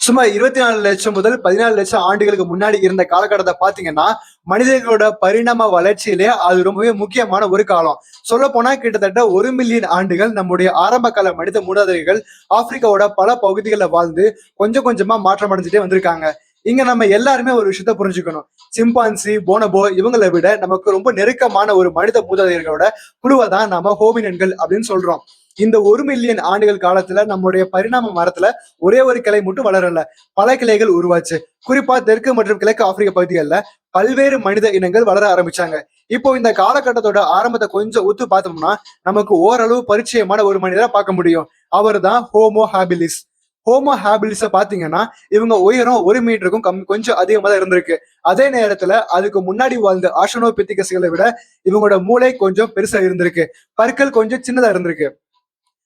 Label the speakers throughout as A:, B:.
A: சுமார் 24 லட்சம் முதல் 14 லட்சம் ஆண்டுகளுக்கு முன்னாடி இருந்த காலகட்டத்தை பாத்தீங்கன்னா, மனிதர்களோட பரிணாம வளர்ச்சியிலே அது ரொம்பவே முக்கியமான ஒரு காலம். சொல்லப் போனா கிட்டத்தட்ட 1 மில்லியன் ஆண்டுகள் நம்முடைய ஆரம்ப கால மனித மூதாதையர்கள் ஆப்பிரிக்காவோட பல பகுதிகளில் வாழ்ந்து கொஞ்சம் கொஞ்சமா மாற்றம் அடைஞ்சுட்டே வந்திருக்காங்க. இங்க நம்ம எல்லாருமே ஒரு விஷயத்த புரிஞ்சுக்கணும். சிம்பான்சி, போனபோ இவங்களை விட நமக்கு ரொம்ப நெருக்கமான ஒரு மனித மூதாதையர்களோட குழுவை தான் நாம ஹோமினன்கள் அப்படின்னு சொல்றோம். இந்த 1 மில்லியன் ஆண்டுகள் காலத்துல நம்முடைய பரிணாம மரத்துல ஒரே ஒரு கிளை மட்டும் வளரல, பல கிளைகள் உருவாச்சு. குறிப்பா தெற்கு மற்றும் கிழக்கு ஆப்பிரிக்க பகுதிகளில் பல்வேறு மனித இனங்கள் வளர ஆரம்பிச்சாங்க. இப்போ இந்த காலகட்டத்தோட ஆரம்பத்தை கொஞ்சம் ஒத்து பார்த்தோம்னா நமக்கு ஓரளவு பரிச்சயமான ஒரு மனிதரை பார்க்க முடியும். அவர் தான் ஹோமோ ஹாபிலிஸ். ஹோமோ ஹாபிலிஸ பாத்தீங்கன்னா இவங்க உயரம் 1 மீட்டருக்கும் கொஞ்சம் அதிகமா தான் இருந்திருக்கு. அதே நேரத்துல அதுக்கு முன்னாடி வாழ்ந்த ஆஸ்ட்ரலோபித்திகஸ்களை விட இவங்களோட மூளை கொஞ்சம் பெருசா இருந்திருக்கு, பற்கள் கொஞ்சம் சின்னதா இருந்திருக்கு.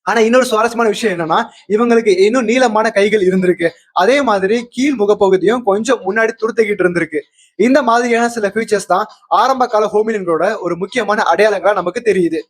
A: ஆனா இன்னொரு சுவாரஸ்யமான விஷயம் என்னன்னா, இவங்களுக்கு இன்னும் நீளமான கைகள் இருந்திருக்கு. அதே மாதிரி கீழ் முகப்பகுதியும் கொஞ்சம் முன்னாடி துருத்திக்கிட்டு இருந்திருக்கு. இந்த மாதிரியான சில ஃபீச்சர்ஸ் தான் ஆரம்ப கால ஹோமினின்களோட ஒரு முக்கியமான அடையாளங்களா நமக்கு தெரியுது.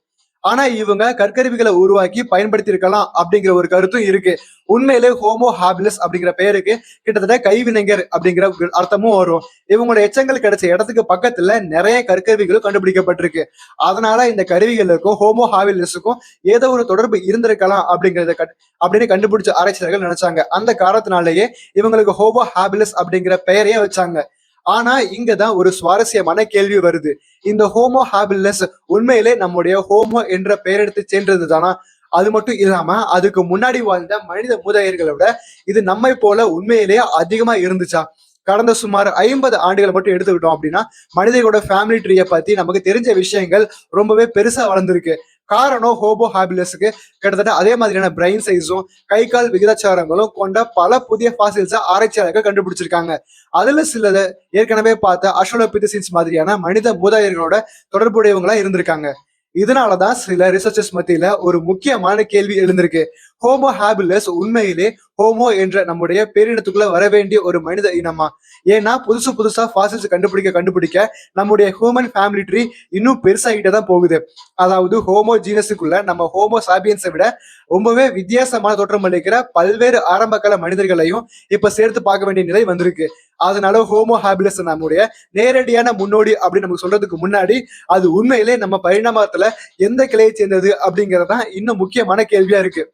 A: ஆனா இவங்க கற்கருவிகளை உருவாக்கி பயன்படுத்தி இருக்கலாம் அப்படிங்கிற ஒரு கருத்தும் இருக்கு. உண்மையிலே ஹோமோ ஹாபிலஸ் அப்படிங்கிற பெயருக்கு கிட்டத்தட்ட கைவினைஞர் அப்படிங்கிற அர்த்தமும் வரும். இவங்களோட எச்சங்கள் கிடைச்ச இடத்துக்கு பக்கத்துல நிறைய கற்கருவிகளும் கண்டுபிடிக்கப்பட்டிருக்கு. அதனால இந்த கருவிகளுக்கும் ஹோமோ ஹாபிலஸுக்கும் ஏதோ ஒரு தொடர்பு இருந்திருக்கலாம் அப்படின்னு கண்டுபிடிச்ச ஆராய்ச்சியாளர்கள் நினைச்சாங்க. அந்த காரணத்தினாலேயே இவங்களுக்கு ஹோமோ ஹாபிலஸ் அப்படிங்கிற பெயரையே வச்சாங்க. ஆனா இங்கதான் ஒரு சுவாரஸ்யமான கேள்வி வருது. இந்த ஹோமோ ஹாபிலஸ் உண்மையிலே நம்முடைய ஹோமோ என்ற பெயரெடுத்து சென்றது தானா? அது மட்டும் இல்லாம அதுக்கு முன்னாடி வாழ்ந்த மனித மூதாதையர்களை விட இது நம்மை போல உண்மையிலேயே அதிகமா இருந்துச்சா? கடந்த சுமார் 50 ஆண்டுகளை மட்டும் எடுத்துக்கிட்டோம் அப்படின்னா மனிதர்களோட ஃபேமிலி ட்ரீயை பத்தி நமக்கு தெரிஞ்ச விஷயங்கள் ரொம்பவே பெருசா வளர்ந்துருக்கு. காரணம் ஹோமோ ஹாபிலஸுக்கு கிட்டத்தட்ட அதே மாதிரியான பிரெயின் சைஸும் கை கால் விகிதாச்சாரங்களும் கொண்ட பல புதிய ஃபாசில்ஸை ஆராய்ச்சியாளர்கள் கண்டுபிடிச்சிருக்காங்க. அதுல சிலது ஏற்கனவே பார்த்த ஆஸ்ட்ரலோபித்தசின்ஸ் மாதிரியான மனித மூதாதையர்களோட தொடர்புடையவங்களா இருந்திருக்காங்க. இதனாலதான் சில ரிசர்ச்சர்ஸ் மத்தியில ஒரு முக்கியமான கேள்வி எழுந்திருக்கு. ஹோமோ ஹாபிலஸ் உண்மையிலே ஹோமோ என்ற நம்முடைய பேரினத்துக்குள்ள வர வேண்டிய ஒரு மனித இனமா? ஏன்னா புதுசா ஃபாசில்ஸ் கண்டுபிடிக்க நம்முடைய ஹியூமன் ஃபேமிலி ட்ரீ இன்னும் பெருசாகிட்டே தான் போகுது. அதாவது ஹோமோ ஜீனஸுக்குள்ள நம்ம ஹோமோ சாபியன்ஸை விட ரொம்பவே வித்தியாசமான தோற்றம் அளிக்கிற பல்வேறு ஆரம்ப கால மனிதர்களையும் இப்ப சேர்த்து பார்க்க வேண்டிய நிலை வந்திருக்கு. அதனால ஹோமோ ஹாபிலஸ் நம்முடைய நேரடியான முன்னோடி அப்படின்னு நமக்கு சொல்றதுக்கு முன்னாடி அது உண்மையிலே நம்ம பரிணாமத்துல எந்த கிளையை சேர்ந்தது அப்படிங்கறதுதான் இன்னும் முக்கியமான கேள்வியா இருக்கு.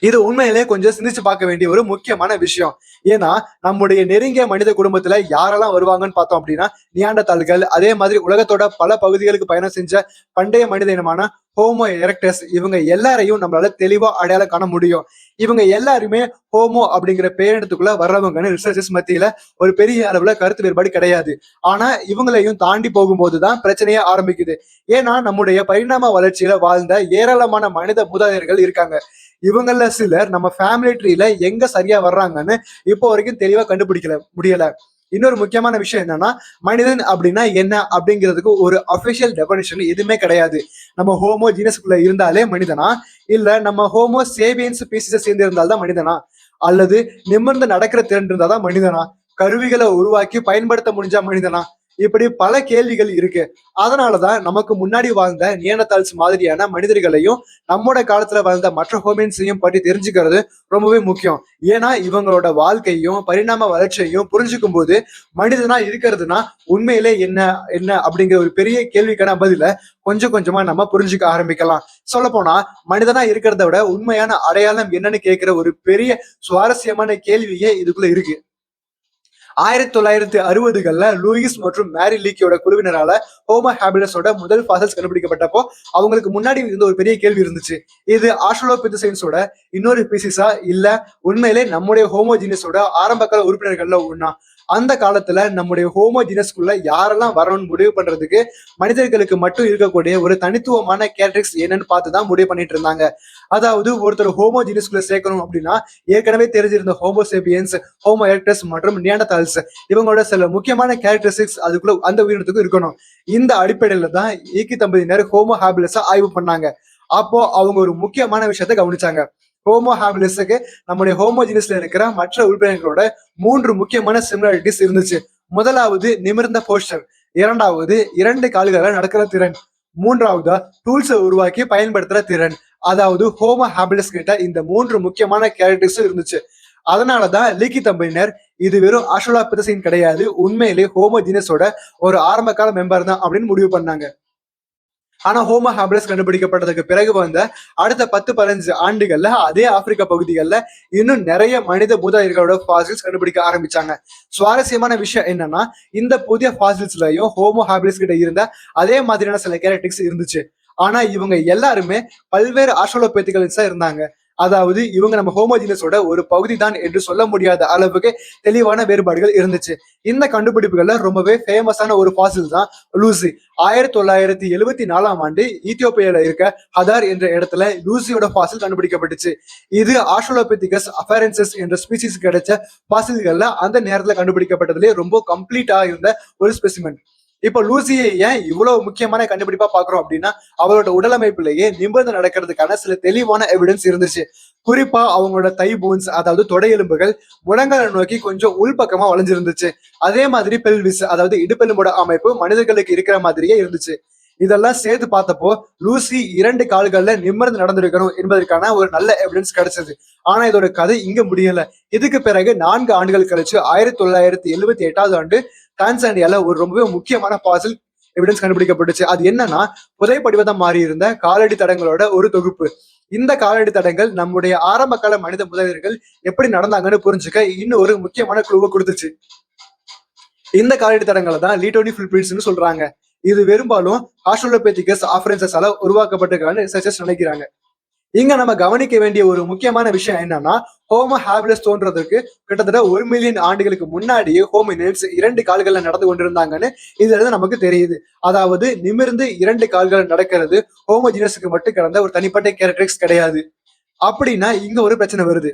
A: இது உண்மையிலே கொஞ்சம் சிந்திச்சு பார்க்க வேண்டிய ஒரு முக்கியமான விஷயம். ஏன்னா நம்முடைய நெருங்கிய மனித குடும்பத்துல யாரெல்லாம் வருவாங்கன்னு பார்த்தோம் அப்படின்னா நியாண்டர்தால்கள், அதே மாதிரி உலகத்தோட பல பகுதிகளுக்கு பயணம் செஞ்ச பண்டைய மனித இனமான ஹோமோ எரெக்டஸ், இவங்க எல்லாரையும் நம்மளால தெளிவா அடையாளம் காண முடியும். இவங்க எல்லாருமே ஹோமோ அப்படிங்கிற பேரிடத்துக்குள்ள வர்றவங்கன்னு ரிசர்ச்சர்ஸ் மத்தியில ஒரு பெரிய அளவுல கருத்து வேறுபாடு கிடையாது. ஆனா இவங்களையும் தாண்டி போகும்போதுதான் பிரச்சனையே ஆரம்பிக்குது. ஏன்னா நம்முடைய பரிணாம வளர்ச்சியில வாழ்ந்த ஏராளமான மனித மூதாதையர்கள் இருக்காங்க. இவங்கள சிலர் நம்ம ஃபேமிலி ட்ரீல எங்க சரியா வர்றாங்கன்னு இப்போ வரைக்கும் தெளிவா கண்டுபிடிக்கல முடியல. இன்னொரு முக்கியமான விஷயம் என்னன்னா, மனிதன் அப்படின்னா என்ன அப்படிங்கிறதுக்கு ஒரு அபிஷியல் டெபனிஷன் எதுவுமே கிடையாது. நம்ம ஹோமோ ஜீனஸ்குள்ள இருந்தாலே மனிதனா, இல்ல நம்ம ஹோமோ சேபியன்ஸ் பீசிஸை சேர்ந்து இருந்தால்தான் மனிதனா, அல்லது நிமிர்ந்து நடக்கிற திறன் இருந்தாதான் மனிதனா, கருவிகளை உருவாக்கி பயன்படுத்த முடிஞ்சா மனிதனா, இப்படி பல கேள்விகள் இருக்கு. அதனாலதான் நமக்கு முன்னாடி வாழ்ந்த நியாண்டர்தால்ஸ் மாதிரியான மனிதர்களையும் நம்மோட காலத்துல வாழ்ந்த மற்ற ஹோமின்ஸையும் பற்றி தெரிஞ்சுக்கிறது ரொம்பவே முக்கியம். ஏன்னா இவங்களோட வாழ்க்கையும் பரிணாம வளர்ச்சியையும் புரிஞ்சுக்கும் போது மனிதனா இருக்கிறதுனா உண்மையிலே என்ன என்ன அப்படிங்கிற ஒரு பெரிய கேள்விக்கான பதில கொஞ்சம் கொஞ்சமா நம்ம புரிஞ்சுக்க ஆரம்பிக்கலாம். சொல்ல போனா மனிதனா இருக்கிறத விட உண்மையான அடையாளம் என்னன்னு கேட்கிற ஒரு பெரிய சுவாரஸ்யமான கேள்வியே இதுக்குள்ள இருக்கு. 1960கள்ல லூயிஸ் மற்றும் மேரி லீக்கியோட குழுவினரால ஹோமோ ஹாபிலஸோட முதல் ஃபாசில்ஸ் கண்டுபிடிக்கப்பட்டப்போ அவங்களுக்கு முன்னாடி இருந்த ஒரு பெரிய கேள்வி இருந்துச்சு. இது ஆஸ்ட்ரலோபித்தசைன்ஸோட இன்னொரு பீசிஸா, இல்ல உண்மையிலே நம்முடைய ஹோமோஜீனஸோட ஆரம்ப கால உறுப்பினர்கள்ல ஒண்ணா? அந்த காலத்துல நம்முடைய ஹோமோஜீனஸ்குள்ள யாரெல்லாம் வரணும்னு முடிவு பண்றதுக்கு மனிதர்களுக்கு மட்டும் இருக்கக்கூடிய ஒரு தனித்துவமான கேரக்டரிஸ்டிக்ஸ் என்னன்னு பார்த்துதான் முடிவு பண்ணிட்டு இருந்தாங்க. அதாவது ஒருத்தர் ஹோமோஜீனஸ்குள்ள சேர்க்கணும் அப்படின்னா ஏற்கனவே தெரிஞ்சிருந்த ஹோமோசேபியன்ஸ், ஹோமோ எரெக்டஸ் மற்றும் நியாண்டர்தால்ஸ் இவங்களோட சில முக்கியமான கேரக்டரிஸ்டிக்ஸ் அதுக்குள்ள அந்த உயிரினத்துக்கும் இருக்கணும். இந்த அடிப்படையில தான் ஈக்கி தம்பதியினர் ஹோமோ ஹாபிலஸா ஆய்வு பண்ணாங்க. அப்போ அவங்க ஒரு முக்கியமான விஷயத்த கவனிச்சாங்க. ஹோமோ ஹாபிலஸுக்கு நம்முடைய ஹோமோஜீனஸ்ல இருக்கிற மற்ற உறுப்பினர்களோட 3 முக்கியமான சிமிலாரிட்டிஸ் இருந்துச்சு. முதலாவது நிமிர்ந்த போஸ்டர், இரண்டாவது 2 கால்களை நடக்கிற திறன், மூன்றாவதா டூல்ஸை உருவாக்கி பயன்படுத்துற திறன். அதாவது ஹோமோ ஹாபிலஸ் கிட்ட இந்த 3 முக்கியமான கேரக்டரிஸ்டும் இருந்துச்சு. அதனாலதான் லீக்கி தம்பதியினர் இது வெறும் ஆஸ்ட்ரலோபித்தசின் கிடையாது, உண்மையிலேயே ஹோமோஜீனஸோட ஒரு ஆரம்ப கால மெம்பர் தான் அப்படின்னு முடிவு பண்ணாங்க. ஆனா ஹோமோ ஹாபிலஸ் கண்டுபிடிக்கப்பட்டதுக்கு பிறகு வந்த அடுத்த 10-15 ஆண்டுகள்ல அதே ஆப்பிரிக்க பகுதிகளில் இன்னும் நிறைய மனித மூதாதையர்களோட ஃபாசில்ஸ் கண்டுபிடிக்க ஆரம்பிச்சாங்க. சுவாரஸ்யமான விஷயம் என்னன்னா, இந்த புதிய ஃபாசில்ஸ்லயும் ஹோமோ ஹாபிலஸ் கிட்ட இருந்த அதே மாதிரியான சில கேரக்டரிஸ்டிக்ஸ் இருந்துச்சு. ஆனா இவங்க எல்லாருமே பல்வேறு ஆஸ்ட்ரலோபேத்திகல்ஸா இருந்தாங்க. அதாவது இவங்க நம்ம ஹோமோஜினஸோட ஒரு பகுதி தான் என்று சொல்ல முடியாத அளவுக்கு தெளிவான வேறுபாடுகள் இருந்துச்சு. இந்த கண்டுபிடிப்புகள்ல ரொம்பவே ஃபேமஸான ஒரு ஃபாசில் தான் லூசி. 1974 ஈத்தியோப்பியால இருக்க ஹதார் என்ற இடத்துல லூசியோட ஃபாசில் கண்டுபிடிக்கப்பட்டுச்சு. இது ஆஸ்ட்ரலோபித்திகஸ் அஃபரன்சஸ் என்ற ஸ்பீசிஸ் கிடைச்ச ஃபாசில்கள்ல அந்த நேரத்துல கண்டுபிடிக்கப்பட்டதுலேயே ரொம்ப கம்ப்ளீட்டா இருந்த ஒரு ஸ்பெசிமென். இப்போ லூசியை ஏன் இவ்வளவு முக்கியமான கண்டுபிடிப்பா பாக்குறோம் அப்படின்னா, அவரோட உடலமைப்பிலேயே நிமிர்ந்து நடக்கிறதுக்கான சில தெளிவான எவிடன்ஸ் இருந்துச்சு. குறிப்பா அவங்களோட தை போன்ஸ், அதாவது தொடை எலும்புகள் முழங்கால நோக்கி கொஞ்சம் உள்பக்கமா வளைஞ்சிருந்துச்சு. அதே மாதிரி பெல்விஸ், அதாவது இடுப்பெலும்போட அமைப்பு மனிதர்களுக்கு இருக்கிற மாதிரியே இருந்துச்சு. இதெல்லாம் சேர்த்து பார்த்தப்போ லூசி 2 கால்கள்ல நிமிர்ந்து நடந்திருக்கணும் என்பதற்கான ஒரு நல்ல எவிடன்ஸ் கிடைச்சது. ஆனா இதோட கதை இங்க முடியல. இதுக்கு பிறகு 4 ஆண்டுகள் கழிச்சு 1978 டான்சானியால ஒரு ரொம்பவே முக்கியமான ஃபாசில் எவிடன்ஸ் கண்டுபிடிக்கப்பட்டுச்சு. அது என்னன்னா, புதைப்படிவதம் மாறி இருந்த காலடி தடங்களோட ஒரு தொகுப்பு. இந்த காலடி தடங்கள் நம்முடைய ஆரம்ப கால மனித முதலியர்கள் எப்படி நடந்தாங்கன்னு புரிஞ்சுக்க இன்னும் ஒரு முக்கியமான குழுவை கொடுத்துச்சு. இந்த காலடி தடங்களை தான் லீட்டோனி ஃபுட்பிரிண்ட்ஸ்னு சொல்றாங்க. இது பெரும்பாலும் ஆஸ்ட்ரலோபித்திகஸ் அஃபரன்சஸால உருவாக்கப்பட்டிருக்கான்னு ரிசர்ச்சர்ஸ் நினைக்கிறாங்க. இங்க நம்ம கவனிக்க வேண்டிய ஒரு முக்கியமான விஷயம் என்னன்னா, ஹோமோ ஹாபிலஸ் தோன்றதுக்கு கிட்டத்தட்ட 1 மில்லியன் ஆண்டுகளுக்கு முன்னாடியே ஹோமினிட்ஸ் 2 கால்கள்ல நடந்து கொண்டிருந்தாங்கன்னு இதுல இருந்து நமக்கு தெரியுது. அதாவது நிமிர்ந்து 2 கால்கள் நடக்கிறது ஹோமோஜினஸுக்கு மட்டும் கிடந்த ஒரு தனிப்பட்ட கேரக்டரிஸ்டிக்ஸ் கிடையாது. அப்படின்னா இங்க ஒரு பிரச்சனை வருது.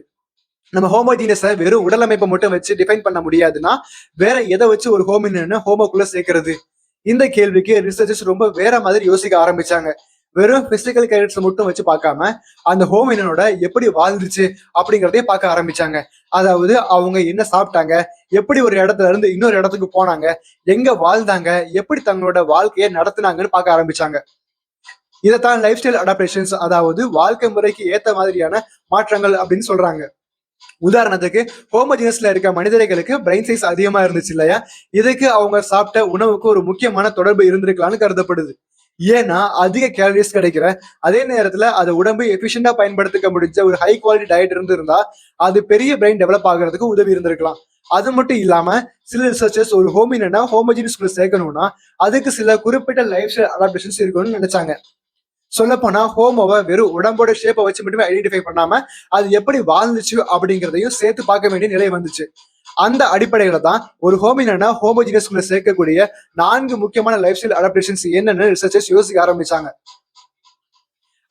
A: நம்ம ஹோமோஜினஸை வெறும் உடலமைப்பை மட்டும் வச்சு டிஃபைன் பண்ண முடியாதுன்னா வேற எதை வச்சு ஒரு ஹோமினினை ஹோமோக்குள்ள சேர்க்கிறது? இந்த கேள்விக்கு ரிசர்ச்சர்ஸ் ரொம்ப வேற மாதிரி யோசிக்க ஆரம்பிச்சாங்க. வெறும் பிசிக்கல் கேரக்டர்ஸ் மட்டும் வச்சு பார்க்காம அந்த ஹோமினோட எப்படி வாழ்ந்துச்சு அப்படிங்கிறதையும் பார்க்க ஆரம்பிச்சாங்க. அதாவது அவங்க என்ன சாப்பிட்டாங்க, எப்படி ஒரு இடத்துல இருந்து இன்னொரு இடத்துக்கு போனாங்க, எங்க வாழ்ந்தாங்க, எப்படி தங்களோட வாழ்க்கையை நடத்தினாங்கன்னு பார்க்க ஆரம்பிச்சாங்க. இதைத்தான் லைஃப் ஸ்டைல் அடாப்டேஷன்ஸ், அதாவது வாழ்க்கை முறைக்கு ஏத்த மாதிரியான மாற்றங்கள் அப்படின்னு சொல்றாங்க. உதாரணத்துக்கு ஹோமோஜினஸ்ல இருக்க மனிதர்களுக்கு பிரெயின் சைஸ் அதிகமா இருந்துச்சு இல்லையா, இதுக்கு அவங்க சாப்பிட்ட உணவுக்கு ஒரு முக்கியமான தொடர்பு இருந்திருக்கலாம்னு கருதப்படுது. ஏன்னா அதிக கேலரிஸ் கிடைக்கிற அதே நேரத்துல அதை உடம்பு எஃபிஷியண்டா பயன்படுத்திக்க முடிஞ்ச ஒரு ஹை குவாலிட்டி டயட் இருந்திருந்தா அது பெரிய பிரெயின் டெவலப் ஆகிறதுக்கு உதவி இருந்திருக்கலாம். அது மட்டும் இல்லாம சில ரிசர்ச்சர்ஸ் ஒரு ஹோமினா ஹோமோஜினஸ்குள்ள சேர்க்கணும்னா அதுக்கு சில குறிப்பிட்ட லைஃப் ஸ்டைல் அடாப்டேஷன்ஸ் இருக்கணும்னு நினைச்சாங்க. சொல்ல போனா ஹோமோவை வெறும் உடம்போட ஷேப்பை வச்சு மட்டுமே ஐடென்டிஃபை பண்ணாம அது எப்படி வாழ்ந்துச்சு அப்படிங்கிறதையும் சேர்த்து பார்க்க வேண்டிய நிலை வந்துச்சு. அந்த அடிப்படையில தான் ஒரு ஹோமினா ஹோமோஜினஸ்குள்ள சேர்க்கக்கூடிய 4 முக்கியமான லைஃப் ஸ்டைல் அடாப்டேஷன்ஸ் என்னன்னு ரிசர்ச்சர்ஸ் யோசிக்க ஆரம்பிச்சாங்க.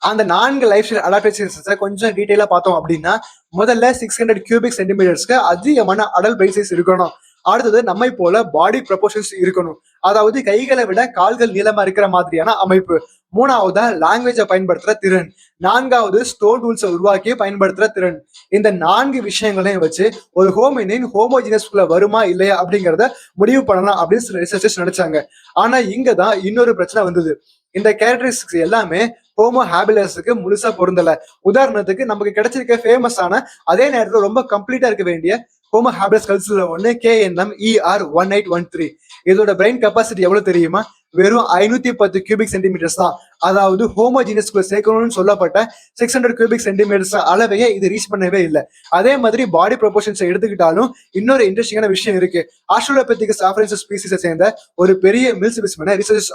A: அந்த 4 லைஃப் ஸ்டைல் அடாப்டேஷன்ஸை கொஞ்சம் டீட்டெயிலா பார்த்தோம் அப்படின்னா, முதல்ல 600 கியூபிக் சென்டிமீட்டர்ஸ்க்கு அதிகமான அடல்ட் பிரெயின் சைஸ் இருக்கணும். அடுத்தது நம்மை போல பாடி ப்ரொபோர்ஷன்ஸ் இருக்கணும், அதாவது கைகளை விட கால்கள் நீளமா இருக்கிற மாதிரியான அமைப்பு. மூணாவதா லாங்குவேஜை பயன்படுத்துற திறன். 4வது ஸ்டோன் டூல்ஸை உருவாக்கி பயன்படுத்துற திறன். இந்த 4 விஷயங்களையும் வச்சு ஒரு ஹோமினின் ஹோமோஜினஸ்குள்ள வருமா இல்லையா அப்படிங்கிறத முடிவு பண்ணலாம் அப்படின்னு சில ரிசர்ச்சர்ஸ் நினைச்சாங்க. ஆனா இங்கதான் இன்னொரு பிரச்சனை வந்தது. இந்த கேரக்டரிஸ்டிக்ஸ் எல்லாமே ஹோமோ ஹாபிலஸுக்கு முழுசா பொருந்தல. உதாரணத்துக்கு நமக்கு கிடைச்சிருக்க ஃபேமஸான அதே நேரத்தில் ரொம்ப கம்ப்ளீட்டா இருக்க வேண்டிய ஹோமோ ஹாபிலஸ் கல்ஸ்ல ஒண்ணு KNM-ER1813. இதோட பிரெயின் கெப்பாசிட்டி எவ்வளவு தெரியுமா? வெறும் 510 கியூபிக் சென்டிமீட்டர்ஸ் தான். அதாவது ஹோமோஜினஸ்குள்ள சேர்க்கணும்னு சொல்லப்பட்ட 600 கியூபிக் சென்டிமீட்டர்ஸ் அளவையே இது ரீச் பண்ணவே இல்லை. அதே மாதிரி பாடி ப்ரொபோர்ஷன்ஸை எடுத்துக்கிட்டாலும் இன்னொரு இன்ட்ரெஸ்டிங்கான விஷயம் இருக்கு. ஆஸ்ட்ரலோபித்திகஸ் அஃபரன்சஸ் ஸ்பீசிஸை சேர்ந்த ஒரு பெரிய மில் ஸ்பெசிமெனை ரிசர்ச்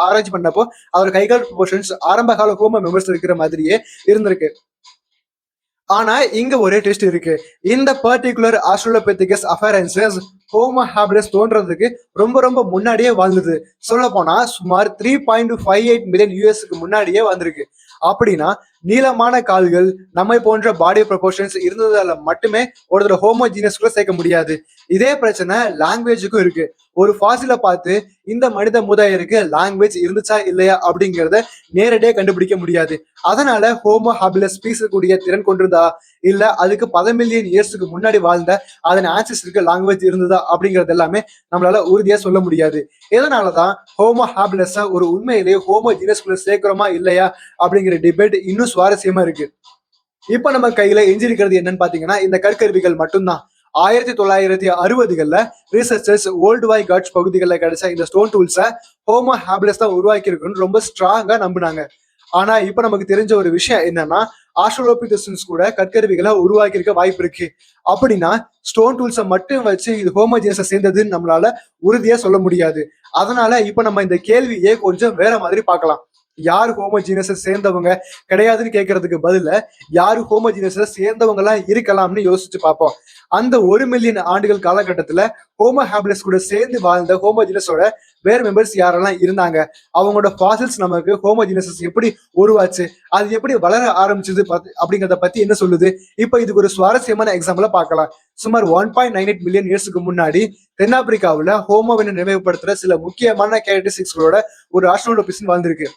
A: ஆராய்ச்சி பண்ணப்போ அவர் கைகால் ப்ரொபோர்ஷன்ஸ் ஆரம்ப கால ஹோமோ மெம்பர்ஸ் இருக்கிற மாதிரியே இருந்திருக்கு. ஆனா இங்க ஒரே டெஸ்ட் இருக்கு. இந்த பர்டிகுலர் ஆஸ்ட்ரலோபித்திகஸ் அஃபரன்சஸ் ஹோமோ ஹாபிலஸ் தோன்றதுக்கு ரொம்ப ரொம்ப முன்னாடியே வாழ்ந்தது. சொல்ல போனா சுமார் 3.58 மில்லியன் யூஎஸ்க்கு முன்னாடியே வந்திருக்கு. அப்படின்னா நீளமான கால்கள் நம்மை போன்ற பாடி ப்ரொபோர்ஷன்ஸ் இருந்ததால மட்டுமே ஒருத்தர் ஹோமோஜீனஸ்குள்ள சேர்க்க முடியாது. இதே பிரச்சனை லாங்குவேஜுக்கும் இருக்கு. ஒரு ஃபாசில பார்த்து இந்த மனித மூதாதையருக்கு லாங்குவேஜ் இருந்துச்சா இல்லையா அப்படிங்கிறத நேரடியாக கண்டுபிடிக்க முடியாது. அதனால ஹோமோ ஹாபிலஸ் பேசக்கூடிய திறன் கொண்டிருந்தா இல்ல அதுக்கு 10 மில்லியன் இயர்ஸுக்கு முன்னாடி வாழ்ந்த அதன் ஆன்செஸ்டருக்கு லாங்குவேஜ் இருந்ததா அப்படிங்கிறது எல்லாமே நம்மளால உறுதியா சொல்ல முடியாது. இதனாலதான் ஹோமோ ஹாபிலஸ ஒரு உண்மையிலேயே ஹோமோஜீனஸ்குள்ள சேர்க்கிறோமா இல்லையா அப்படிங்கிற டிபேட் இன்னும் சுவாரஸ்யமா இருக்கு. இப்ப நம்ம கையில எஞ்சிருக்கிறது என்னன்னு பாத்தீங்கன்னா இந்த கற்கருவிகள் மட்டும்தான். 1960கள்ல ரிசர்ச்சர்ஸ் ஓல்டு வாய் காட்ஸ் பகுதிகளில் கிடைச்ச இந்த ஸ்டோன் டூல்ஸை ஹோமோ ஹாபிலஸ் தான் உருவாக்கி இருக்குன்னு ரொம்ப ஸ்ட்ராங்கா நம்பினாங்க. ஆனா இப்ப நமக்கு தெரிஞ்ச ஒரு விஷயம் என்னன்னா ஆஸ்ட்ரோலோபிதெசின்ஸ் கூட கற்கருவிகளை உருவாக்கி இருக்க வாய்ப்பு இருக்கு. அப்படின்னா ஸ்டோன் டூல்ஸை மட்டும் வச்சு இது ஹோமோஜினஸை சேர்ந்ததுன்னு நம்மளால உறுதியா சொல்ல முடியாது. அதனால இப்ப நம்ம இந்த கேள்வியே கொஞ்சம் வேற மாதிரி பார்க்கலாம். யாரு ஹோமோஜீனஸை சேர்ந்தவங்க கிடையாதுன்னு கேட்கறதுக்கு பதில யாரு ஹோமோஜீனஸை சேர்ந்தவங்க எல்லாம் இருக்கலாம்னு யோசிச்சு பார்ப்போம். அந்த 1 மில்லியன் ஆண்டுகள் காலகட்டத்துல ஹோமோ ஹாபிலஸ் கூட சேர்ந்து வாழ்ந்த ஹோமோஜீனஸோட வேற மெம்பர்ஸ் யாரெல்லாம் இருந்தாங்க, அவங்களோட ஃபாசில்ஸ் நமக்கு ஹோமோஜீனஸ் எப்படி உருவாச்சு, அது எப்படி வளர ஆரம்பிச்சது அப்படிங்கிறத பத்தி என்ன சொல்லுது. இப்ப இதுக்கு ஒரு சுவாரஸ்யமான எக்ஸாம்பிள பார்க்கலாம். சுமார் 1.98 மில்லியன் இயர்ஸ்க்கு முன்னாடி தென்னாப்பிரிக்காவுல ஹோமோவினை நினைவுபடுத்துற சில முக்கியமான கேரக்டரிஸ்டிக்ஸோட ஒரு ஆஸ்ட்ரோலோபிசன் வாழ்ந்திருக்கு.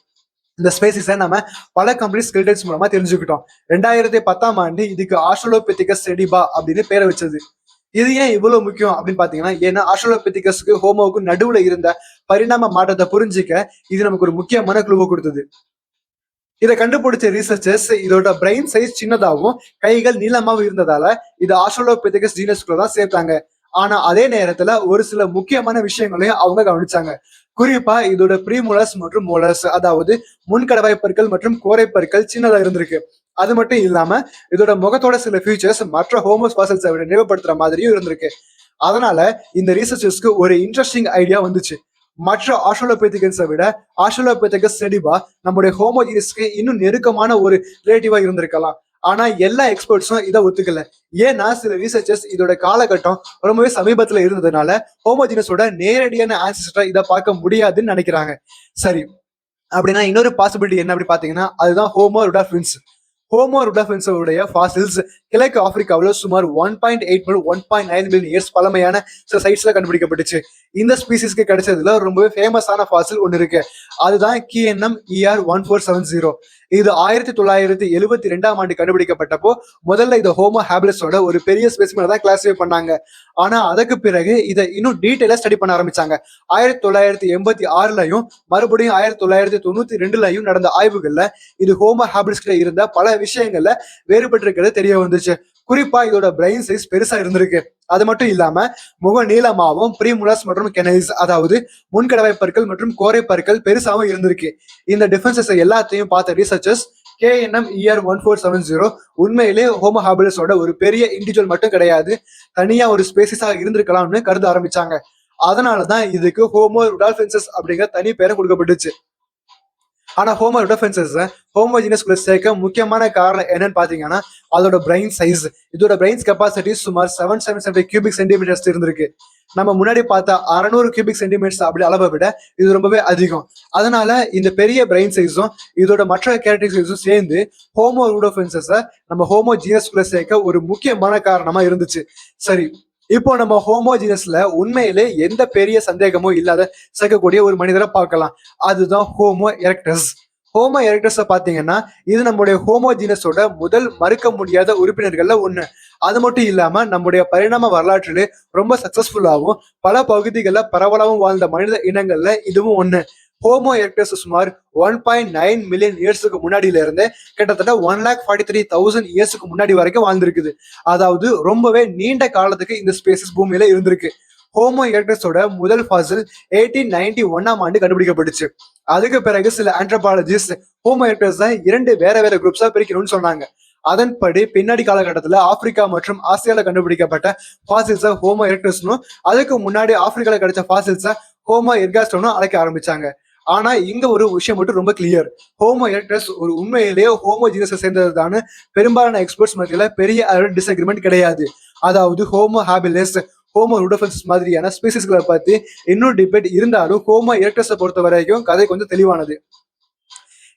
A: இந்த ஸ்பேசிஸை நம்ம பல கம்பெனி ஸ்கெல்டன்ஸ் மூலமா தெரிஞ்சுக்கிட்டோம். 2010 இதுக்கு ஆஸ்ட்ரோலோபிதிகஸ் செடிபா அப்படின்னு பேரை வச்சது. இது ஏன் இவ்வளவு முக்கியம் அப்படின்னு பாத்தீங்கன்னா, ஏன்னா ஆஸ்ட்ரோலோபிதிகஸ்க்கு ஹோமோவுக்கு நடுவுல இருந்த பரிணாம மாற்றத்தை புரிஞ்சிக்க இது நமக்கு ஒரு முக்கியமான குழுவை கொடுத்தது. இதை கண்டுபிடிச்ச ரிசர்ச்சர்ஸ் இதோட பிரெயின் சைஸ் சின்னதாகவும் கைகள் நீளமாகவும் இருந்ததால இது ஆஸ்ட்ரோலோபிதிகஸ் ஜீனஸ்குள்ள தான் சேர்த்தாங்க. ஆனா அதே நேரத்துல ஒரு சில முக்கியமான விஷயங்களையும் அவங்க கவனிச்சாங்க. குறிப்பா இதோட ப்ரீமோலர்ஸ் மற்றும் மோலர்ஸ், அதாவது முன்கடவாய் பற்கள் மற்றும் கோரை பற்கள் சின்னதா இருந்திருக்கு. அது மட்டும் இல்லாம இதோட முகத்தோட சில ஃபீச்சர்ஸ் மற்ற ஹோமோஸ் ஃபாசில்ஸை விட நினைவுபடுத்துற மாதிரியும் இருந்திருக்கு. அதனால இந்த ரிசர்ச்சர்ஸ்க்கு ஒரு இன்ட்ரெஸ்டிங் ஐடியா வந்துச்சு. மற்ற ஆஸ்ட்ரோலோபிதிகன்ஸை விட ஆஸ்ட்ரோலோபிதிகஸ் செடிபா நம்முடைய ஹோமோஜீனஸ்க்கு இன்னும் நெருக்கமான ஒரு ரிலேட்டிவா இருந்திருக்கலாம். ஆனா எல்லா எக்ஸ்பர்ட்ஸும் இதை ஒத்துக்கல. ஏன்னா சில ரிசர்ச்சர்ஸ் இதோட காலகட்டம் ரொம்பவே சமீபத்துல இருந்ததுனால ஹோமோஜீனஸோட நேரடியான ஆன்சிஸ்டரா இதை பார்க்க முடியாதுன்னு நினைக்கிறாங்க. சரி, அப்படின்னா இன்னொரு பாசிபிலிட்டி என்ன அப்படி பாத்தீங்கன்னா அதுதான் ஹோமோ ருடாஃபின்ஸ். ஹோமோ ருடாஃபின்ஸோடைய ஃபாசில்ஸ் கிழக்கு ஆப்பிரிக்காவில் சுமார் 1.8 முதல் 1.9 மில்லியன் இயர்ஸ் பழமையான சில சைட்ஸ்ல கண்டுபிடிக்கப்பட்டுச்சு. இந்த ஸ்பீசிஸ்க்கு கிடைச்சதுல ரொம்பவே ஃபேமஸான ஃபாசில் ஒன்று இருக்கு. அதுதான் KNM-ER1470. இது 1972 கண்டுபிடிக்கப்பட்டப்போ முதல்ல இந்த ஹோமோ ஹாபிலஸோட ஒரு பெரிய ஸ்பெசிமனை தான் கிளாசிஃபை பண்ணாங்க. ஆனா அதுக்கு பிறகு இதை இன்னும் டீட்டெயிலா ஸ்டடி பண்ண ஆரம்பிச்சாங்க. 1986லயும் மறுபடியும் 1992லயும் நடந்த ஆய்வுகள்ல இது ஹோமோ ஹாபிலஸ்ல இருந்த பல விஷயங்கள்ல வேறுபட்டு இருக்கிறது தெரிய வந்துச்சு. குறிப்பா இதோட பிரெயின் சைஸ் பெருசா இருந்திருக்கு. அது மட்டும் இல்லாம முக நீளமாவும் ப்ரீமுலஸ் மற்றும் கெனைஸ், அதாவது முன்கடவாய் பற்கள் மற்றும் கோரை பற்கள் பெருசாவும் இருந்திருக்கு. இந்த டிஃபரன்சஸ் எல்லாத்தையும் பார்த்த ரிசர்ச்சர்ஸ் KNM-ER1470 உண்மையிலே ஹோமோ ஹாபிலஸோட ஒரு பெரிய இண்டிவிஜுவல் மட்டும் கிடையாது, தனியா ஒரு ஸ்பேசிஸா இருந்திருக்கலாம்னு கருத ஆரம்பிச்சாங்க. அதனாலதான் இதுக்கு ஹோமோ ருடால்ஃபின்சஸ் அப்படிங்கிற தனி பேரை கொடுக்கப்பட்டுச்சு. ஆனா ஹோமோ ருடாஃபின்சஸ் ஹோமோஜீனஸ்குள்ள சேர்க்க முக்கியமான காரணம் என்னன்னு பாத்தீங்கன்னா அதோட பிரெயின் சைஸ். இதோட பிரெயின் கெப்பாசிட்டி சுமார் 775 கியூபிக் சென்டிமீட்டர்ஸ் இருந்திருக்கு. நம்ம முன்னாடி பார்த்த 600 கியூபிக் சென்டிமீட்டர்ஸ் அப்படி அளவை விட இது ரொம்பவே அதிகம். அதனால இந்த பெரிய பிரெயின் சைஸும் இதோட மற்ற கேரக்டரிஸ்டிக்ஸும் சேர்ந்து ஹோமோ ருடாஃபின்சஸை நம்ம ஹோமோஜீனஸ்குள்ள சேர்க்க ஒரு முக்கியமான காரணமா இருந்துச்சு. சரி, இப்போ நம்ம ஹோமோஜீனஸ்ல உண்மையிலே எந்த பெரிய சந்தேகமும் இல்லாத சேர்க்கக்கூடிய ஒரு மனிதரை பார்க்கலாம். அதுதான் ஹோமோ எரெக்டஸ். ஹோமோ எரெக்டஸை பார்த்தீங்கன்னா இது நம்முடைய ஹோமோஜீனஸோட முதல் மறுக்க முடியாத உறுப்பினர்கள்ல ஒண்ணு. அது மட்டும் இல்லாம நம்முடைய பரிணாம வரலாற்றிலே ரொம்ப சக்சஸ்ஃபுல்லாகவும் பல பகுதிகளில் பரவலாகவும் வாழ்ந்த மனித இனங்கள்ல இதுவும் ஒண்ணு. ஹோமோ எரெக்டஸ் சுமார் 1.9 மில்லியன் இயர்ஸுக்கு முன்னாடியில இருந்து கிட்டத்தட்ட 1,43,000 இயர்ஸுக்கு முன்னாடி வரைக்கும் வாழ்ந்திருக்குது. அதாவது ரொம்பவே நீண்ட காலத்துக்கு இந்த ஸ்பேசஸ் பூமியில இருந்திருக்கு. ஹோமோ எரெக்டஸோட முதல் ஃபாசில் 1891 கண்டுபிடிக்கப்பட்டுச்சு. அதுக்கு பிறகு சில ஆந்த்ரோபாலஜிஸ்ட் ஹோமோ எரெக்டஸை 2 வேற வேற குரூப்ஸா பிரிக்கணும்னு சொன்னாங்க. அதன்படி பின்னாடி காலகட்டத்துல ஆப்பிரிக்கா மற்றும் ஆசியால கண்டுபிடிக்கப்பட்ட ஃபாசில்ஸை ஹோமோ எரெக்டஸ்னும் அதுக்கு முன்னாடி ஆப்பிரிக்கால கிடைச்ச ஃபாசில்ஸை ஹோமோ எர்காஸ்டனும் அழைக்க ஆரம்பிச்சாங்க. ஆனா இங்க ஒரு விஷயம் மட்டும் ரொம்ப கிளியர். ஹோமோ எரெக்டஸ் ஒரு உண்மையிலேயே ஹோமோஜீனஸை சேர்ந்ததுதான்னு பெரும்பாலான எக்ஸ்பர்ட்ஸ் மத்தியில பெரிய டிஸ்அக்ரிமெண்ட் கிடையாது. அதாவது ஹோமோ ஹாபிலஸ், ஹோமோ ருடாஃபின்சஸ் மாதிரியான ஸ்பீசிஸ்களை பத்தி இன்னும் டிபேட் இருந்தாலும் ஹோமோ எரெக்டஸை பொறுத்த வரைக்கும் கதை கொஞ்சம் தெளிவானது.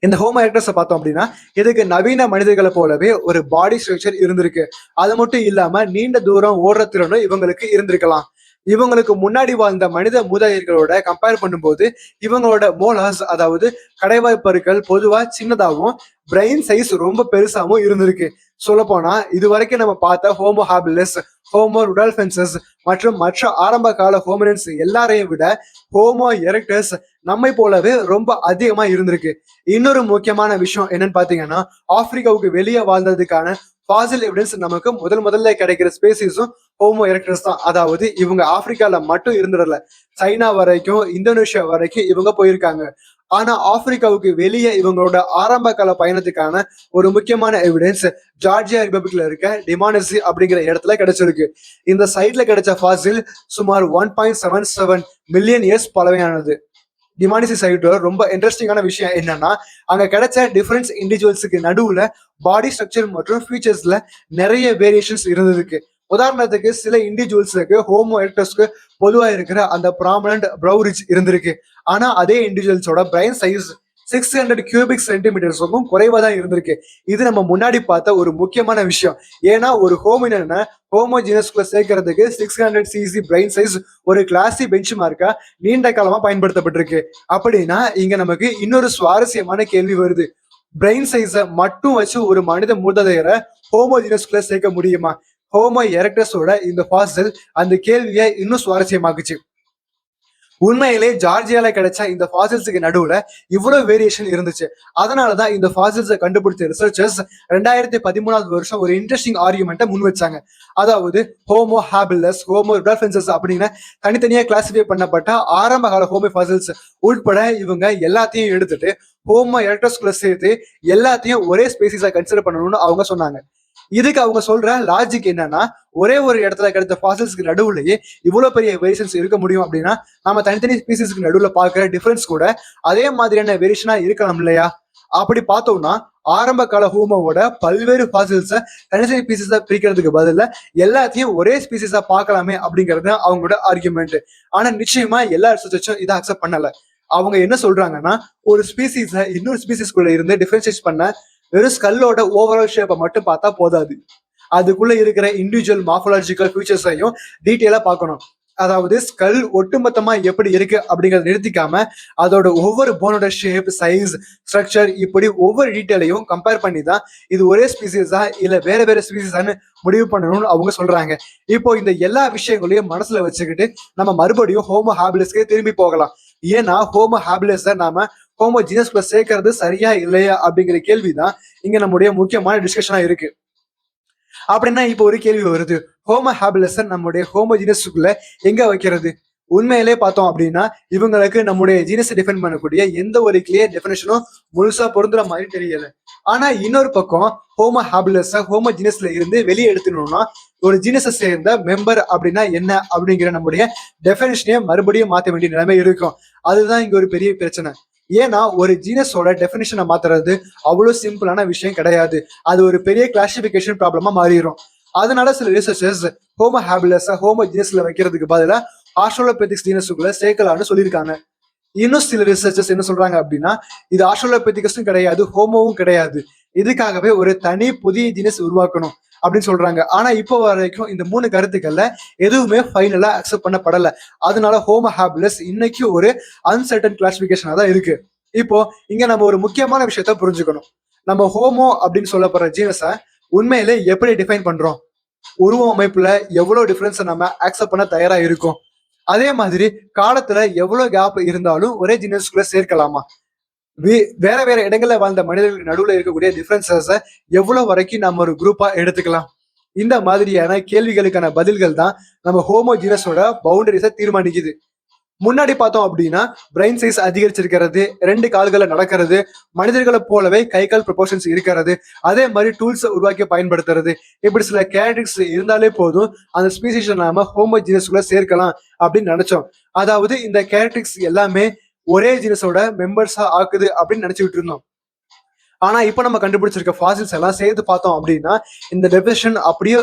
A: இந்த ஹோமோ எரெக்டஸை பார்த்தோம் அப்படின்னா இதுக்கு நவீன மனிதர்களை போலவே ஒரு பாடி ஸ்ட்ரக்சர் இருந்திருக்கு. அது மட்டும் இல்லாம நீண்ட தூரம் ஓடுற திறனும் இவங்களுக்கு இருந்திருக்கலாம். இவங்களுக்கு முன்னாடி வாழ்ந்த மனித மூதாதையர்களோட கம்பேர் பண்ணும்போது இவங்களோட மோலாஸ், அதாவது கடைவாய் பற்கள் பொதுவா சின்னதாகவும் பிரெயின் சைஸ் ரொம்ப பெருசாகவும் இருந்திருக்கு. சொல்ல போனா இது வரைக்கும் நம்ம பார்த்த ஹோமோ ஹாபிலஸ், ஹோமோ ருடால்ஃபென்சஸ் மற்றும் மற்ற ஆரம்ப கால ஹோமினின்ஸ் எல்லாரையும் விட ஹோமோ எரெக்டஸ் நம்மை போலவே ரொம்ப அதிகமா இருந்திருக்கு. இன்னொரு முக்கியமான விஷயம் என்னன்னு பாத்தீங்கன்னா, ஆப்பிரிக்காவுக்கு வெளியே வாழ்ந்ததுக்கான ஃபாசில் எவிடன்ஸ் நமக்கு முதல்ல கிடைக்கிற ஸ்பேசிஸும் ஹோமோ எரெக்டஸ் தான். அதாவது இவங்க ஆப்பிரிக்கால மட்டும் இருந்துடல, சைனா வரைக்கும் இந்தோனேஷியா வரைக்கும் இவங்க போயிருக்காங்க. ஆனா ஆப்பிரிக்காவுக்கு வெளியே இவங்களோட ஆரம்ப கால பயணத்துக்கான ஒரு முக்கியமான எவிடன்ஸ் ஜார்ஜியா ரிபப்ளிக்ல இருக்க டிமானசி அப்படிங்கிற இடத்துல கிடைச்சிருக்கு. இந்த சைட்ல கிடைச்ச ஃபாசில் சுமார் 1.77 மில்லியன் இயர்ஸ் பழமையானது. டிமானிசி சைட்டோட ரொம்ப இன்ட்ரெஸ்டிங்கான விஷயம் என்னன்னா, அங்க கிடைச்ச டிஃபரன்ஸ் இண்டிவிஜுவல்ஸுக்கு நடுவுல பாடி ஸ்ட்ரக்சர் மற்றும் ஃபீச்சர்ஸ்ல நிறைய வேரியேஷன்ஸ் இருந்ததுக்கு. உதாரணத்துக்கு சில இண்டிவிஜுவல்ஸுக்கு ஹோமோ எரெக்டஸ்க்கு பொதுவா இருக்கிற அந்த ப்ராமினன்ட் ப்ரௌ ரிட்ஜ் இருந்திருக்கு. ஆனா அதே இண்டிவிஜுவல்ஸோட பிரைன் சைஸ் 600 கியூபிக் சென்டிமீட்டர்ஸுக்கும் குறைவா தான் இருந்திருக்கு. இது நம்ம முன்னாடி பார்த்த ஒரு முக்கியமான விஷயம். ஏன்னா ஒரு ஹோமினனை ஹோமோஜினஸ்குள்ள சேர்க்கறதுக்கு 600 சிசி பிரைன் சைஸ் ஒரு கிளாசி பெஞ்ச் மார்க்கா நீண்ட காலமா பயன்படுத்தப்பட்டிருக்கு. அப்படின்னா இங்க நமக்கு இன்னொரு சுவாரஸ்யமான கேள்வி வருது. பிரெயின் சைஸை மட்டும் வச்சு ஒரு மனித மூதாதையரை ஹோமோஜினஸ்குள்ள சேர்க்க முடியுமா? ஹோமோ எரெக்டஸோட இந்த ஃபாசில் அந்த கேள்வியை இன்னும் சுவாரஸ்யமாக்குச்சு. உண்மையிலே ஜார்ஜியால கிடைச்ச இந்த ஃபாசில்ஸுக்கு நடுவுல இவ்வளவு வேரியேஷன் இருந்துச்சு. அதனாலதான் இந்த ஃபாசில்ஸை கண்டுபிடிச்ச ரிசர்ச்சர்ஸ் 2013 ஒரு இன்ட்ரெஸ்டிங் ஆர்குமெண்ட்டை முன் வச்சாங்க. அதாவது ஹோமோ ஹாபிலஸ், ஹோமோ ருடால்ஃபென்சஸ் அப்படின்னு தனித்தனியா கிளாசிஃபை பண்ணப்பட்ட ஆரம்ப கால ஹோமோ ஃபாசில்ஸ் உட்பட இவங்க எல்லாத்தையும் எடுத்துட்டு ஹோமோ எரெக்டஸ்குள்ள சேர்த்து எல்லாத்தையும் ஒரே ஸ்பீசிஸா கன்சிடர் பண்ணணும்னு அவங்க சொன்னாங்க. இதுக்கு அவங்க சொல்ற லாஜிக் என்னன்னா, ஒரே ஒரு இடத்துல கிடைத்த ஃபாசில்ஸ்க்கு நடுவுலயே இவ்வளவு பெரிய வேரியேஷன்ஸ் இருக்க முடியும் அப்படின்னா நம்ம தனித்தனி ஸ்பீசிஸ்க்கு நடுவுல பார்க்கிற டிஃபரன்ஸ் கூட அதே மாதிரியான வேரியேஷனா இருக்கலாம் இல்லையா? அப்படி பார்த்தோம்னா ஆரம்ப கால ஹோமோவோட பல்வேறு ஃபாசில்ஸை தனித்தனி பீசஸா பிரிக்கிறதுக்கு பதிலா எல்லாத்தையும் ஒரே ஸ்பீசிஸா பார்க்கலாமே அப்படிங்கிறது அவங்களோட ஆர்குமெண்ட். ஆனா நிச்சயமா எல்லா ரிசர்ச்சர்ஸும் இதை அக்செப்ட் பண்ணல. அவங்க என்ன சொல்றாங்கன்னா, ஒரு ஸ்பீசிஸை இன்னொரு ஸ்பீசிஸ்குள்ள இருந்து டிஃபரன்ஷியேட் பண்ண வெறும் ஸ்கல்லோட ஓவரால் ஷேப்பை மட்டும் பார்த்தா போதாது. அதுக்குள்ள இருக்கிற இண்டிவிஜுவல் மார்ஃபாலஜிக்கல் ஃபீச்சர்ஸையும் டீட்டெயிலா பார்க்கணும். அதாவது ஸ்கல் ஒட்டுமொத்தமா எப்படி இருக்கு அப்படிங்கறத நிறுத்திக்காம அதோட ஒவ்வொரு போனோட ஷேப், சைஸ், ஸ்ட்ரக்சர் இப்படி ஒவ்வொரு டீட்டெயிலையும் கம்பேர் பண்ணி தான் இது ஒரே ஸ்பீசிஸா இல்ல வேற வேற ஸ்பீசிஸான்னு முடிவு பண்ணணும்னு அவங்க சொல்றாங்க. இப்போ இந்த எல்லா விஷயங்களையும் மனசுல வச்சுக்கிட்டு நம்ம மறுபடியும் ஹோமோ ஹாபிலஸ்க்கே திரும்பி போகலாம். ஏன்னா ஹோமோ ஹாபிலஸை நாம ஹோமோ ஜீனஸ்குள்ள சேர்க்கறது சரியா இல்லையா அப்படிங்கிற கேள்விதான் இங்க நம்முடைய முக்கியமான டிஸ்கஷனா இருக்கு. அப்படின்னா இப்போ ஒரு கேள்வி வருது, ஹோமோ ஹாபிலஸை நம்முடைய ஹோமோ ஜீனஸுக்குள்ள எங்க வைக்கிறது? உண்மையிலே பார்த்தோம் அப்படின்னா இவங்களுக்கு நம்முடைய ஜீனஸை டிஃபைன் பண்ணக்கூடிய எந்த ஒரு கிளியர் டெஃபினேஷனும் முழுசா பொருந்துற மாதிரி தெரியல. ஆனா இன்னொரு பக்கம் ஹோமோ ஹாபிலஸை ஹோமோ ஜீனஸ்ல இருந்து வெளியே எடுத்துனோம்னா ஒரு ஜீனஸை சேர்ந்த மெம்பர் அப்படின்னா என்ன அப்படிங்கிற நம்முடைய டெஃபினேஷனையே மறுபடியும் மாற்ற வேண்டிய நிலைமை இருக்கும். அதுதான் இங்க ஒரு பெரிய பிரச்சனை. ஏன்னா ஒரு ஜீனஸோட டெஃபினிஷனை மாத்துறது அவ்வளவு சிம்பிளான விஷயம் கிடையாது. அது ஒரு பெரிய கிளாசிபிகேஷன் ப்ராப்ளமா மாறிடும். அதனால சில ரிசர்ச்சர்ஸ் ஹோமோ ஹாபிலஸை ஹோமோ ஜீனஸ்ல வைக்கிறதுக்கு பதிலா ஆஸ்ட்ரலோபெத்திக்ஸ் ஜீனஸுக்குள்ள சேர்க்கலாம்னு சொல்லியிருக்காங்க. இன்னும் சில ரிசர்ச்சர்ஸ் என்ன சொல்றாங்க அப்படின்னா, இது ஆஸ்ட்ரலோபெத்திகஸும் கிடையாது, ஹோமோவும் கிடையாது, இதுக்காகவே ஒரு தனி புதிய ஜீனஸ் உருவாக்கணும் அப்படின்னு சொல்றாங்க. ஆனா இப்போ வரைக்கும் இந்த 3 கருத்துக்கள்ல எதுவுமே ஃபைனலா அக்செப்ட் பண்ணப்படல. அதனால ஹோமோ ஹாபிலஸ் இன்னைக்கு ஒரு அன்சர்டன் கிளாசிபிகேஷனா தான் இருக்கு. இப்போ இங்க நம்ம ஒரு முக்கியமான விஷயத்த புரிஞ்சுக்கணும். நம்ம ஹோமோ அப்படின்னு சொல்லப்படுற ஜீனஸை உண்மையிலே எப்படி டிஃபைன் பண்றோம்? உருவ அமைப்புல எவ்வளவு டிஃபரன்ஸை நம்ம அக்செப்ட் பண்ண தயாரா இருக்கும்? அதே மாதிரி காலத்துல எவ்வளவு கேப் இருந்தாலும் ஒரே ஜீனஸ்குள்ள சேர்க்கலாமா? வேற வேற இடங்கள்ல வாழ்ந்த மனிதர்களுக்கு நடுவுல இருக்கக்கூடிய டிஃபரன்சஸ எவ்வளவு வரைக்கும் நம்ம ஒரு குரூப்பா எடுத்துக்கலாம்? இந்த மாதிரியான கேள்விகளுக்கான பதில்கள் தான் நம்ம ஹோமோ ஜீனஸோட பவுண்டரிஸை தீர்மானிக்குது. முன்னாடி பார்த்தோம் அப்படின்னா பிரெயின் சைஸ் அதிகரிச்சிருக்கிறது, 2 கால்களை நடக்கிறது, மனிதர்களை போலவே கை கால் ப்ரொபோர்ஷன்ஸ் இருக்கிறது, அதே மாதிரி டூல்ஸை உருவாக்கி பயன்படுத்துறது, இப்படி சில கேரக்டரிஸ்டிக்ஸ் இருந்தாலே போதும் அந்த ஸ்பீசிஸை நாம ஹோமோ ஜீனஸ்குள்ள சேர்க்கலாம் அப்படின்னு நினைச்சோம். அதாவது இந்த கேரக்டரிஸ்டிக்ஸ் எல்லாமே ஒரே ஜீனஸோட மெம்பர்ஸா ஆக்குது அப்படின்னு நினைச்சுக்கிட்டு இருந்தோம். ஆனா இப்ப நம்ம கண்டுபிடிச்சிருக்க ஃபாசில்ஸ் எல்லாம் சேர்த்து பார்த்தோம் அப்படின்னா இந்த டெஃபினிஷன் அப்படியே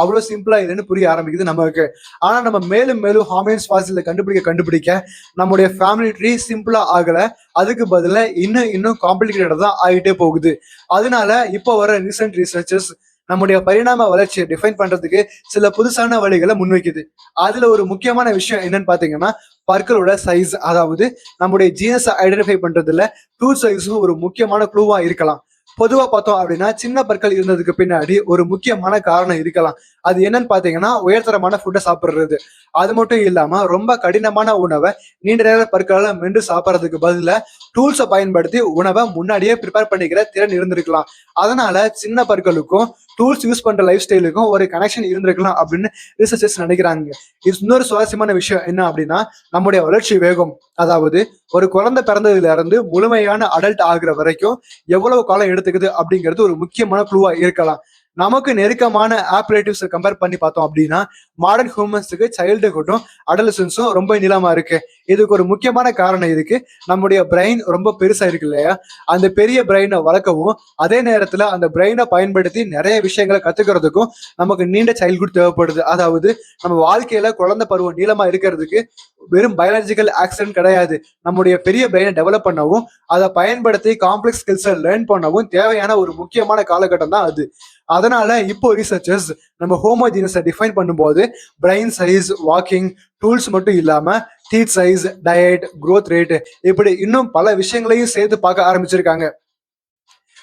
A: அவ்வளவு சிம்பிளா இல்லைன்னு புரிய ஆரம்பிக்குது நமக்கு. ஆனா நம்ம மேலும் மேலும் ஹாமினின்ஸ் ஃபாசில கண்டுபிடிக்க நம்முடைய ஃபேமிலி ட்ரீ சிம்பிளா ஆகல, அதுக்கு பதிலா இன்னும் காம்ப்ளிகேட்டடா தான் ஆகிட்டே போகுது. அதனால இப்போ வர ரீசெண்ட் ரிசர்ச்சர்ஸ் நம்முடைய பரிணாம வளர்ச்சியை டிஃபைன் பண்றதுக்கு சில புதுசான வழிகளை முன்வைக்குது. அதுல ஒரு முக்கியமான விஷயம் என்னன்னு பாத்தீங்கன்னா பற்களோட சைஸ். அதாவது நம்முடைய ஜீனஸை ஐடென்டிஃபை பண்றதுல டூத் சைஸும் ஒரு முக்கியமான க்ளூவா இருக்கலாம். பொதுவா பார்த்தோம் அப்படின்னா சின்ன பற்கள் இருந்ததுக்கு பின்னாடி ஒரு முக்கியமான காரணம் இருக்கலாம். அது என்னன்னு பாத்தீங்கன்னா உயர்தரமான ஃபுட்டை சாப்பிடுறது. அது மட்டும் இல்லாம ரொம்ப கடினமான உணவை நீண்ட நேர பற்களால மென்று சாப்பிடறதுக்கு பதிலா டூல்ஸை பயன்படுத்தி உணவை முன்னாடியே ப்ரிப்பேர் பண்ணிக்கிற திறன் இருந்திருக்கலாம். அதனால சின்ன பற்களுக்கும் டூல்ஸ் யூஸ் பண்ற லைஃப் ஸ்டைலுக்கும் ஒரு கனெக்ஷன் இருந்திருக்கலாம் அப்படின்னு ரிசர்ச்சர்ஸ் நினைக்கிறாங்க. இது இன்னொரு சுவாரஸ்யமான விஷயம் என்ன அப்படின்னா, நம்முடைய வளர்ச்சி வேகம். அதாவது ஒரு குழந்தை பிறந்ததுல இருந்து முழுமையான அடல்ட் ஆகுற வரைக்கும் எவ்வளவு காலம் எடுத்துக்குது அப்படிங்கிறது ஒரு முக்கியமான க்ளூவா இருக்கலாம். நமக்கு நெருக்கமான ஆப்ரேட்டிவ்ஸை கம்பேர் பண்ணி பார்த்தோம் அப்படின்னா, மாடர்ன் ஹியூமன்ஸுக்கு சைல்டுஹுட்டும் அடலசன்ஸும் ரொம்ப நீளமா இருக்கு. இதுக்கு ஒரு முக்கியமான காரணம் இருக்கு. நம்முடைய பிரெயின் ரொம்ப பெருசா இருக்கு இல்லையா? அந்த பெரிய பிரெயினை வளர்க்கவும், அதே நேரத்துல அந்த பிரெயினை பயன்படுத்தி நிறைய விஷயங்களை கத்துக்கிறதுக்கும் நமக்கு நீண்ட சைல்ட்ஹுட் தேவைப்படுது. அதாவது நம்ம வாழ்க்கையில குழந்தை பருவம் நீளமா இருக்கிறதுக்கு வெறும் பயாலஜிக்கல் ஆக்சிடென்ட் கிடையாது. நம்முடைய பெரிய பிரெயினை டெவலப் பண்ணவும், அதை பயன்படுத்தி காம்ப்ளெக்ஸ் ஸ்கில்ஸை லேர்ன் பண்ணவும் தேவையான ஒரு முக்கியமான காலகட்டம் தான் அது. அதனால இப்போ ரிசர்ச்சர்ஸ் நம்ம ஹோமோஜீனஸை டிஃபைன் பண்ணும்போது பிரெயின் சைஸ், வாக்கிங் டூல்ஸ் மட்டும் இல்லாம teeth size, diet, growth rate இப்படி இன்னும் பல விஷயங்களையும் சேர்த்து பார்க்க ஆரம்பிச்சிருக்காங்க.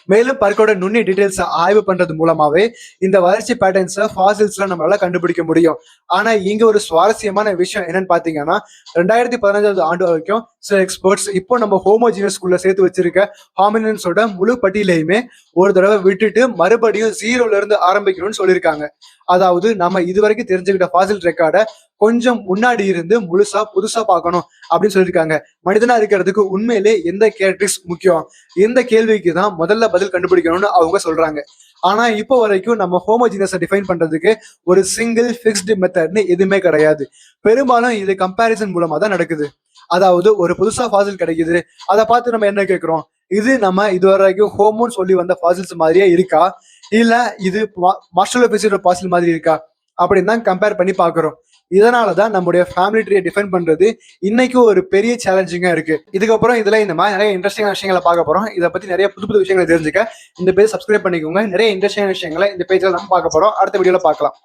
A: மேலும் பற்களோட நுண்ணிய டீடைல்ஸை ஆய்வு பண்றது மூலமாவே இந்த வளர்ச்சி பேட்டர்ன்ஸை ஃபாசில்ஸ்ல நம்மளால கண்டுபிடிக்க முடியும். ஆனா இங்க ஒரு சுவாரஸ்யமான விஷயம் என்னன்னு பாத்தீங்கன்னா, 2015 ஆண்டு வரைக்கும் சில எக்ஸ்பர்ட்ஸ் இப்போ நம்ம ஹோமோஜீனஸ்குள்ள சேர்த்து வச்சிருக்க ஹாமினன்ஸோட முழு பட்டியலையுமே ஒரு தடவை விட்டுட்டு மறுபடியும் ஜீரோல இருந்து ஆரம்பிக்கணும்னு சொல்லியிருக்காங்க. அதாவது நம்ம இதுவரைக்கும் தெரிஞ்சுக்கிட்ட ஃபாசில் ரெக்கார்டை கொஞ்சம் முன்னாடி இருந்து முழுசா புதுசா பார்க்கணும் அப்படின்னு சொல்லியிருக்காங்க. மனிதனா இருக்கிறதுக்கு உண்மையிலே எந்த கேரக்டரிஸ்டிக்ஸ் முக்கியம், இந்த கேள்விக்கு தான் முதல்ல பதில் கண்டுபிடிக்கணும்னு அவங்க சொல்றாங்க. ஆனா இப்போ வரைக்கும் நம்ம ஹோமோஜீனஸை டிஃபைன் பண்றதுக்கு ஒரு சிங்கிள் ஃபிக்ஸ்டு மெத்தட்னு எதுவுமே கிடையாது. பெரும்பாலும் இது கம்பேரிசன் மூலமா தான் நடக்குது. அதாவது ஒரு புதுசா ஃபாசில் கிடைக்குது, அதை பார்த்து நம்ம என்ன கேட்கிறோம், இது நம்ம இதுவரைக்கும் ஹோமோன்னு சொல்லி வந்த ஃபாசில்ஸ் மாதிரியே இருக்கா, இல்ல இது மாஸ்ட்ரலோபிசியோட ஃபாசில் மாதிரி இருக்கா அப்படின்னு தான் கம்பேர் பண்ணி பார்க்கிறோம். இதனாலதான் நம்முடைய ஃபேமிலி ட்ரீயை டிஃபைன் பண்றது இன்னைக்கு ஒரு பெரிய சேலஞ்சிங்கா இருக்கு. இதுக்கப்புறம் இதுல இந்த மாதிரி நிறைய இன்ட்ரெஸ்டிங்கான விஷயங்களை பார்க்க போறோம். இதை பத்தி நிறைய புது புது விஷயங்களை தெரிஞ்சுக்க இந்த பேஜ் சப்ஸ்கிரைப் பண்ணிக்கோங்க. நிறைய இன்ட்ரெஸ்டிங்கான விஷயங்களை இந்த பேஜ்ல நம்ம பார்க்க போறோம். அடுத்த வீடியோல பார்க்கலாம்.